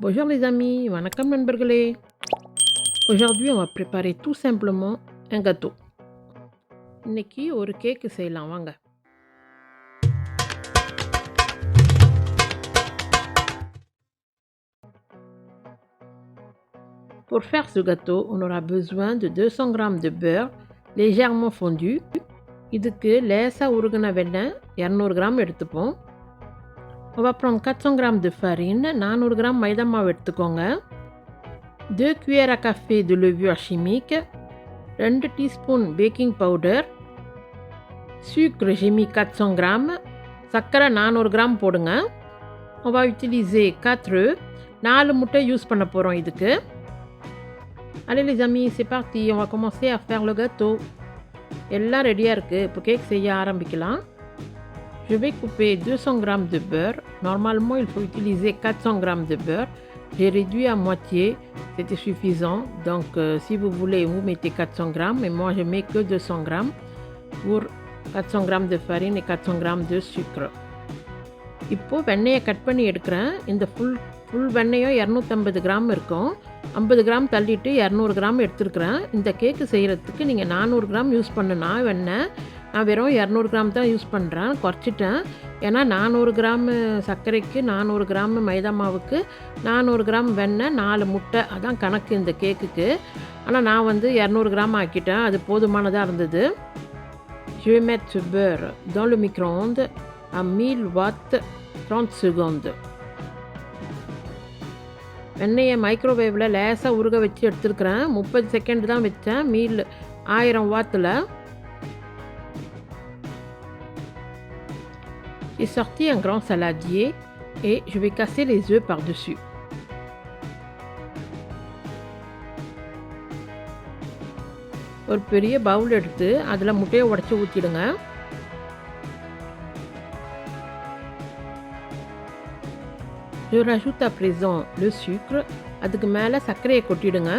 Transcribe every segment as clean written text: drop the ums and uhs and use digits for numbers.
Bonjour les amis, வணக்கம் நண்பர்களே. Aujourd'hui on va préparer tout simplement un gâteau. இன்னைக்கு ஒரு கேக் செய்யலாம் வாங்க. Pour faire ce gâteau, on aura besoin de 200 g de beurre légèrement fondu. இதுக்கு லேசா உருகுன வெண்ணெய் 200 g எடுத்துப்போம். On va prendre 400 g de farine, 400 g மைதா மாவு எடுத்துக்கோங்க. 2 cuillères à café de levure chimique, 2 teaspoons baking powder, sucre j'ai mis 400 g, சர்க்கரை 400 g போடுங்க. On va utiliser 4 œufs, 4 முட்டை யூஸ் பண்ண போகிறோம் இதுக்கு. Allez les amis, c'est parti, on va commencer à faire le gâteau. எல்லாம் ரெடியாக இருக்குது, இப்போ கேக் செய்ய ஆரம்பிக்கலாம். Je vais couper 200 g de beurre. Normalement, il faut utiliser 400 g de beurre. J'ai réduit à moitié, c'était suffisant. Donc, si vous voulez, vous mettez 400 g, mais moi, je mets que 200 g pour 400 g de farine et 400 g de sucre. இப்போது வெண்ணெயை கட் பண்ணி எடுக்கிறேன். இந்த ஃபுல் வெண்ணெயும் 250 g இருக்கும். 50 g தள்ளிட்டு 200 g எடுத்துருக்கிறேன். இந்த கேக்கு செய்கிறதுக்கு நீங்கள் 400 g யூஸ் பண்ணுனா வெண்ணெய், நான் வெறும் 200 g தான் யூஸ் பண்ணுறேன், குறைச்சிட்டேன். ஏன்னா 400 g சர்க்கரைக்கு 400 g மைதா மாவுக்கு 400 g வெண்ணெய் 4 முட்டை, அதான் கணக்கு இந்த கேக்குக்கு. ஆனால் நான் 200 g ஆக்கிட்டேன், அது போதுமானதாக இருந்தது. Je vais mettre ce beurre dans le micro-ondes à 1000 watts 30 secondes. வெண்ணெயை மைக்ரோவேவில் லேசாக உருக வச்சு எடுத்துருக்கிறேன். 30 செகண்ட் தான் வச்சேன், 1000 வாத்தில். J'ai sorti un grand saladier et je vais casser les œufs par-dessus. ஒரு பெரிய பவுல் எடுத்து அதில் முட்டையை உடைச்சி ஊற்றிடுங்க. Je rajoute à présent le sucre. அதுக்கு மேலே சர்க்கரையை கொட்டிடுங்க.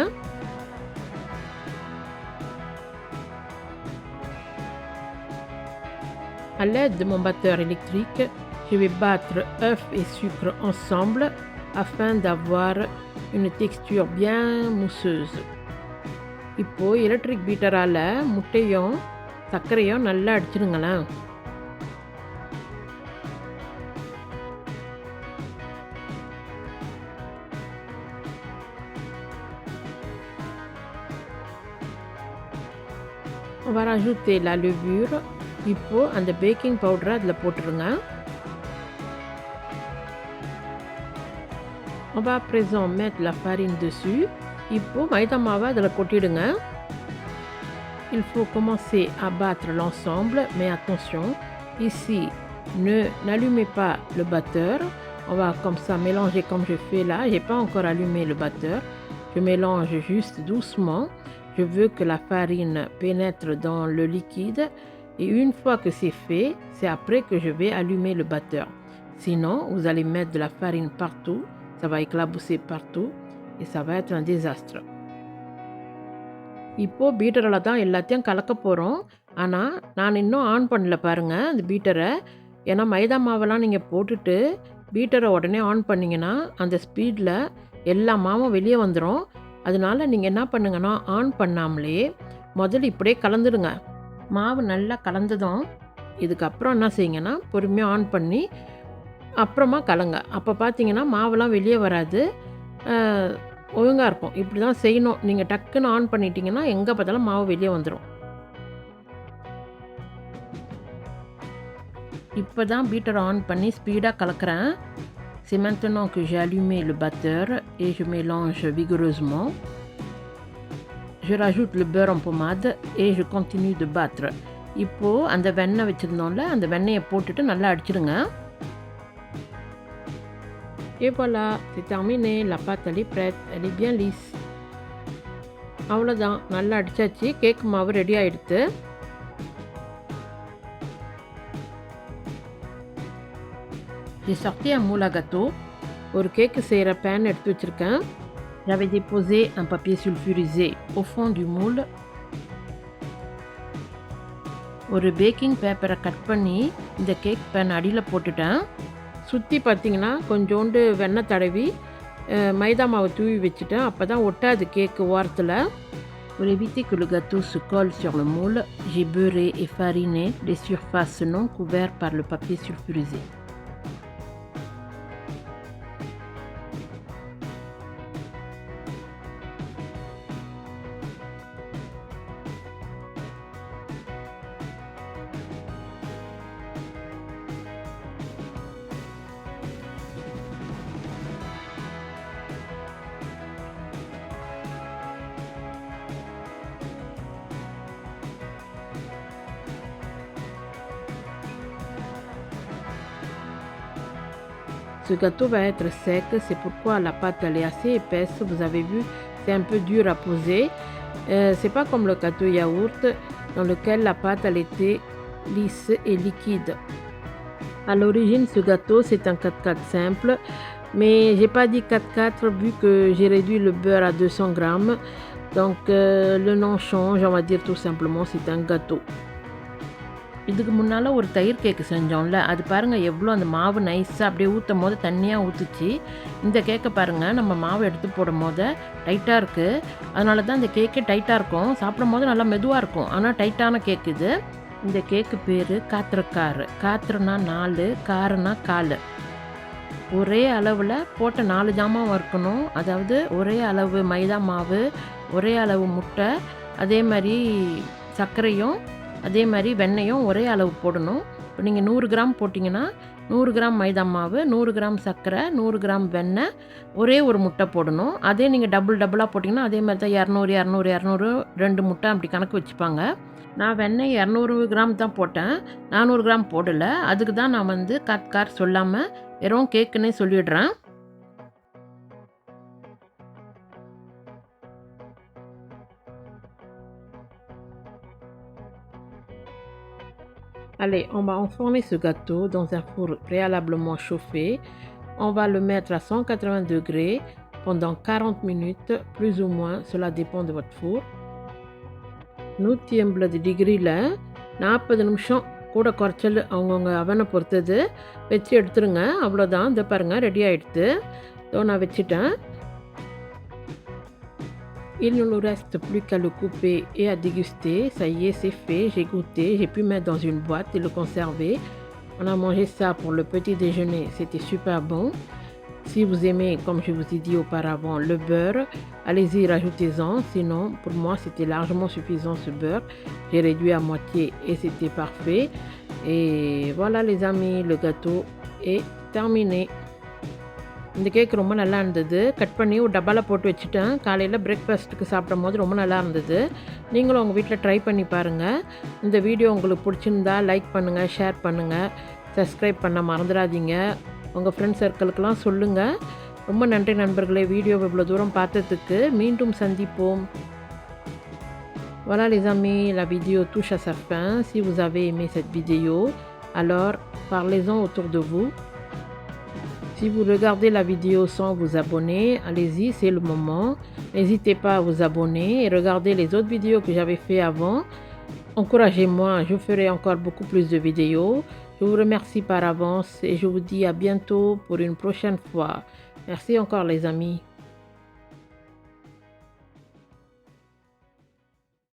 À l'aide de mon batteur électrique, je vais battre œufs et sucre ensemble afin d'avoir une texture bien mousseuse. இப்போது எலக்ட்ரிக் பீட்டரால் முட்டையும் சர்க்கரையும் நல்லா அடிச்சிடுங்களேன். On va rajouter la levure. இப்போது அந்த பேக்கிங் பவுடரை அதில் போட்டுருங்க. On va à présent mettre la farine dessus. இப்போது மைதா மாவை அதில் கொட்டிடுங்க. Il faut commencer à battre l'ensemble, mais attention, ici, n'allumez pas le batteur. On va comme ça mélanger comme je fais là. Je n'ai pas encore allumé le batteur. Je mélange juste doucement. Je veux que la farine pénètre dans le liquide. Et une fois que c'est fait, c'est après que je vais allumer le batteur. Sinon, vous allez mettre de la farine partout, ça va éclabousser partout et ça va être un désastre. இப்போது பீட்டரில் தான் எல்லாத்தையும் கலக்க போகிறோம். ஆனால் நான் இன்னும் ஆன் பண்ணல பாருங்கள் அந்த பீட்டரை. ஏன்னா மைதா மாவெல்லாம் நீங்கள் போட்டுட்டு பீட்டரை உடனே ஆன் பண்ணிங்கன்னா அந்த ஸ்பீடில் எல்லா மாவும் வெளியே வந்துடும். அதனால் நீங்கள் என்ன பண்ணுங்கன்னா ஆன் பண்ணாமலே முதல்ல இப்படியே கலந்துடுங்க. மாவு நல்லா கலந்ததும் இதுக்கப்புறம் என்ன செய்யுங்கன்னா பொறுமையாக ஆன் பண்ணி அப்புறமா கலங்க. அப்போ பார்த்தீங்கன்னா மாவெல்லாம் வெளியே வராது, ஒழுங்காக இருக்கும். இப்படி தான் செய்யணும். நீங்கள் டக்குன்னு ஆன் பண்ணிட்டீங்கன்னா எங்கே பார்த்தாலும் மாவு வெளியே வந்துடும். இப்போ தான் பீட்டரை ஆன் பண்ணி ஸ்பீடாக கலக்கிறேன். C'est maintenant que j'ai allumé le batteur et je mélange vigoureusement. Je rajoute le beurre en pommade et je continue de battre. இப்போது அந்த வெண்ணெய் வச்சுருந்தோம்ல, அந்த வெண்ணெயை போட்டுட்டு நல்லா அடிச்சிடுங்க. Et voilà, c'est terminé. La pâte elle est prête, elle est bien lisse. அவ்வளோதான், நல்லா அடிச்சாச்சு. கேக் மாவு ரெடி ஆகிடுது. J'ai sorti un moule à gâteau. ஒரு கேக்கு செய்கிற பேன் எடுத்து வச்சுருக்கேன். J'avais déposé un papier sulfurisé au fond du moule. ஒரு பேக்கிங் பேப்பரை கட் பண்ணி இந்த கேக் பேன் அடியில் போட்டுட்டேன். சுற்றி பார்த்திங்கன்னா கொஞ்சோண்டு வெண்ணெய் தடவி மைதா மாவை தூவி வச்சுட்டேன். அப்போ தான் ஒட்டாது கேக்கு ஓரத்தில். Pour éviter que le gâteau se colle sur le moule, j'ai beurré et fariné les surfaces non couvertes par le papier sulfurisé. Ce gâteau va être sec, c'est pourquoi la pâte elle est assez épaisse. Vous avez vu, c'est un peu dur à poser. C'est pas comme le gâteau yaourt dans lequel la pâte elle était lisse et liquide. À l'origine, ce gâteau c'est un 4-4 simple, mais j'ai pas dit 4-4 vu que j'ai réduit le beurre à 200 grammes. Donc le nom change, on va dire tout simplement c'est un gâteau. இதுக்கு முன்னால் ஒரு தயிர் கேக்கு செஞ்சோம்ல, அது பாருங்கள் எவ்வளோ அந்த மாவு நைஸாக அப்படியே ஊற்றும் போது தண்ணியாக ஊற்றுச்சு. இந்த கேக்கை பாருங்கள், நம்ம மாவு எடுத்து போடும் போது டைட்டாக இருக்குது. அதனால தான் இந்த கேக்கே டைட்டாக இருக்கும். சாப்பிடும் போது நல்லா மெதுவாக இருக்கும், ஆனால் டைட்டான கேக் இது. இந்த கேக்கு பேர் காத்திரக்காரு. காத்திரனா 4, காருனா 4. ஒரே அளவில் போட்ட 4 ஜாமான் இருக்கணும். அதாவது ஒரே அளவு மைதா மாவு, ஒரே அளவு முட்டை, அதே மாதிரி சர்க்கரையும் அதே மாதிரி வெண்ணெயும் ஒரே அளவு போடணும். இப்போ நீங்கள் 100 கிராம் போட்டிங்கன்னா 100 கிராம் மைதா மாவு, 100 கிராம் சர்க்கரை, 100 கிராம் வெண்ணெய், ஒரே ஒரு முட்டை போடணும். அதே நீங்கள் டபுளாக போட்டிங்கன்னா அதே மாதிரி தான் 200 200 200 2 முட்டை அப்படி கணக்கு வச்சுப்பாங்க. நான் வெண்ணெய் 200 கிராம் தான் போட்டேன், 400 கிராம் போடலை. அதுக்கு தான் நான் வந்து கார் சொல்லாமல் வெறும் கேக்குன்னே சொல்லிடுறேன். Allez, on va enfourner ce gâteau dans un four préalablement chauffé. On va le mettre à 180 degrés pendant 40 minutes, plus ou moins, cela dépend de votre four. 180 டிகிரியில் 40 நிமிஷம் கூட குறைச்சல் அவங்கவுங்க அவனை பொறுத்தது வச்சு எடுத்துருங்க. அவ்வளோதான். இதை பாருங்கள், ரெடி ஆகிடுது. நான் வச்சுட்டேன். Il ne nous reste plus qu'à le couper et à déguster. Ça y est, c'est fait. J'ai goûté. J'ai pu mettre dans une boîte et le conserver. On a mangé ça pour le petit déjeuner. C'était super bon. Si vous aimez, comme je vous ai dit auparavant, le beurre, allez-y, rajoutez-en. Sinon, pour moi, c'était largement suffisant ce beurre. J'ai réduit à moitié et c'était parfait. Et voilà les amis, le gâteau est terminé. இந்த கேக் ரொம்ப நல்லா இருந்தது. கட் பண்ணி ஒரு டப்பாவில் போட்டு வச்சுட்டேன். காலையில் பிரேக்ஃபாஸ்ட்டுக்கு சாப்பிடும் போது ரொம்ப நல்லா இருந்தது. நீங்களும் உங்கள் வீட்டில் ட்ரை பண்ணி பாருங்கள். இந்த வீடியோ உங்களுக்கு பிடிச்சிருந்தா லைக் பண்ணுங்கள், ஷேர் பண்ணுங்கள், சப்ஸ்கிரைப் பண்ண மறந்துடாதீங்க. உங்கள் ஃப்ரெண்ட்ஸ் சர்க்கிளுக்கெல்லாம் சொல்லுங்கள். ரொம்ப நன்றி நண்பர்களே, வீடியோவை இவ்வளோ தூரம் பார்த்ததுக்கு. மீண்டும் சந்திப்போம். Voilà les amis, la vidéo touche à sa fin. Si vous avez aimé cette vidéo, alors parlez-en autour de vous. Si vous regardez la vidéo sans vous abonner, allez-y, c'est le moment. N'hésitez pas à vous abonner et regardez les autres vidéos que j'avais fait avant. Encouragez-moi, je ferai encore beaucoup plus de vidéos. Je vous remercie par avance et je vous dis à bientôt pour une prochaine fois. Merci encore les amis.